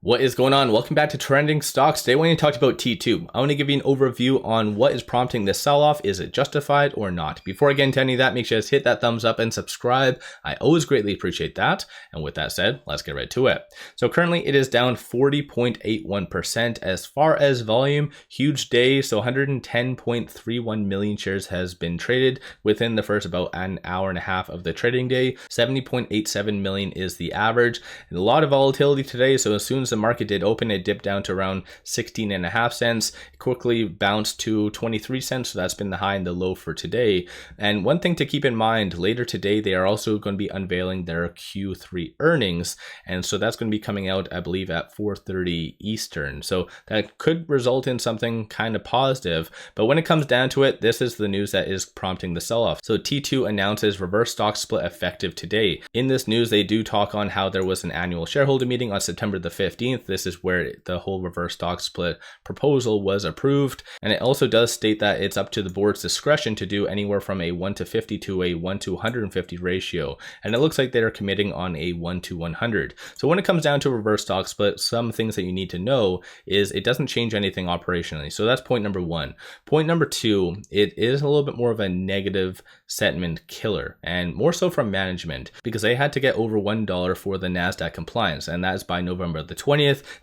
What is going on? Welcome back to Trending Stocks. Today we're going to talk about T2. I want to give you an overview on what is prompting this sell-off. Is it justified or not? Before I get into any of that, make sure to hit that thumbs up and subscribe. I always greatly appreciate that. And with that said, let's get right to it. So currently it is down 40.81%. As far as volume, huge day. So 110.31 million shares has been traded within the first about an hour and a half of the trading day. 70.87 million is the average. And a lot of volatility today. So as soon as the market did open, it dipped down to around 16.5 cents. It quickly bounced to 23 cents. So that's been the high and the low for today. And one thing to keep in mind, later today, they are also going to be unveiling their Q3 earnings. And so that's going to be coming out, I believe, at 4:30 Eastern. So that could result in something kind of positive. But when it comes down to it, this is the news that is prompting the sell-off. So T2 announces reverse stock split effective today. In this news, they do talk on how there was an annual shareholder meeting on September the 15th. This is where the whole reverse stock split proposal was approved. And it also does state that it's up to the board's discretion to do anywhere from a 1:50 to a 1:150 ratio. And it looks like they're committing on a 1:100. So when it comes down to reverse stock split, some things that you need to know is it doesn't change anything operationally. So that's point number one. Point number two, it is a little bit more of a negative sentiment killer, and more so from management, because they had to get over $1 for the NASDAQ compliance, and that's by November the 20th.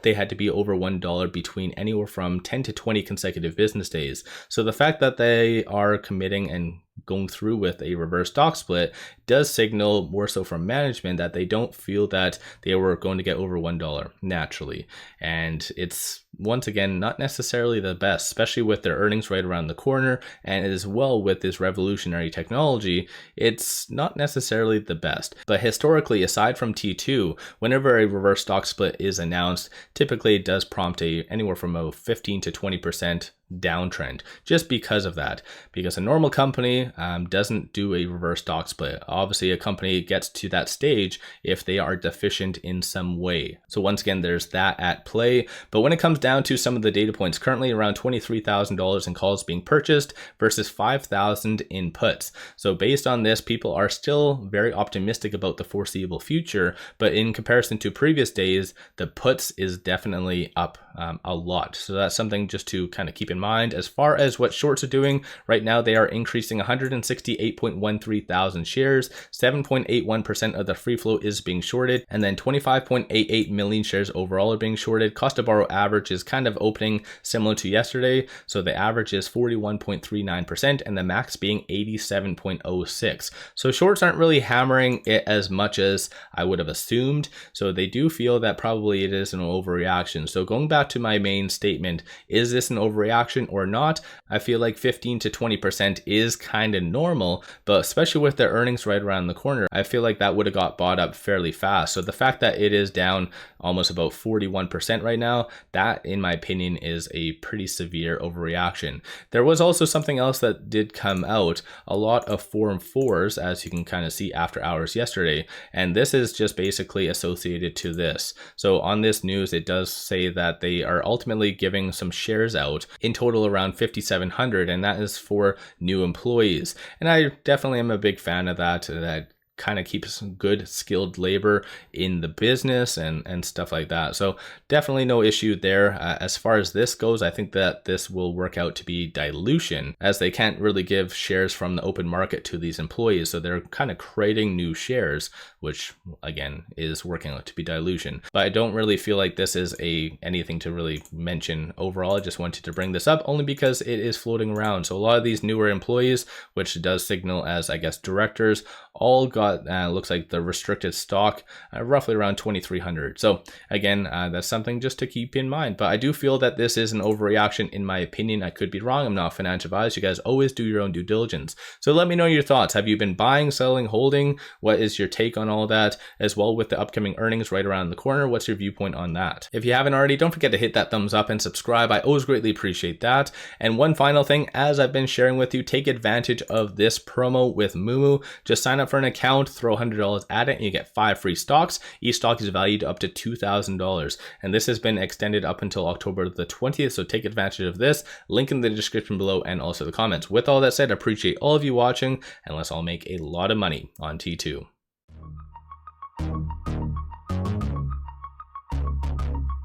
They had to be over $1 between anywhere from 10 to 20 consecutive business days. So the fact that they are committing and going through with a reverse stock split does signal more so from management that they don't feel that they were going to get over $1 naturally. And it's once again not necessarily the best, especially with their earnings right around the corner, and as well with this revolutionary technology, it's not necessarily the best. But historically, aside from T2, whenever a reverse stock split is announced, typically it does prompt anywhere from a 15 to 20% downtrend, just because of that. Because a normal company doesn't do a reverse stock split. Obviously, a company gets to that stage if they are deficient in some way. So once again, there's that at play. But when it comes down to some of the data points, currently around $23,000 in calls being purchased versus 5,000 in puts. So based on this, people are still very optimistic about the foreseeable future. But in comparison to previous days, the puts is definitely up a lot. So that's something just to kind of keep in mind. As far as what shorts are doing, right now they are increasing 168.13 thousand shares. 7.81% of the free float is being shorted, and then 25.88 million shares overall are being shorted. Cost to borrow average is kind of opening similar to yesterday. So the average is 41.39% and the max being 87.06. So shorts aren't really hammering it as much as I would have assumed. So they do feel that probably it is an overreaction. So going back to my main statement, is this an overreaction or not? I feel like 15 to 20% is kind of normal, but especially with their earnings right around the corner, I feel like that would have got bought up fairly fast. So the fact that it is down almost about 41% right now, that in my opinion is a pretty severe overreaction. There was also something else that did come out, a lot of Form 4s, as you can kind of see after hours yesterday, and this is just basically associated to this. So on this news, it does say that they are ultimately giving some shares out, in total around 5,700, and that is for new employees. And I definitely am a big fan of that. That kind of keeps good skilled labor in the business and stuff like that. So definitely no issue there. As far as this goes, I think that this will work out to be dilution, as they can't really give shares from the open market to these employees. So they're kind of creating new shares, which again is working out to be dilution. But I don't really feel like this is anything to really mention overall. I just wanted to bring this up only because it is floating around. So a lot of these newer employees, which does signal as I guess directors, all got looks like the restricted stock roughly around 2,300. So again, that's something just to keep in mind. But I do feel that this is an overreaction in my opinion. I could be wrong. I'm not financial advised. You guys always do your own due diligence. So let me know your thoughts. Have you been buying, selling, holding? What is your take on all that? As well with the upcoming earnings right around the corner, what's your viewpoint on that? If you haven't already, don't forget to hit that thumbs up and subscribe. I always greatly appreciate that. And one final thing, as I've been sharing with you, take advantage of this promo with Moomoo. Just sign up for an account, throw $100 at it, and you get 5 free stocks. Each stock is valued up to $2,000. And this has been extended up until October the 20th. So take advantage of this. Link in the description below and also the comments. With all that said, I appreciate all of you watching, and let's all make a lot of money on T2.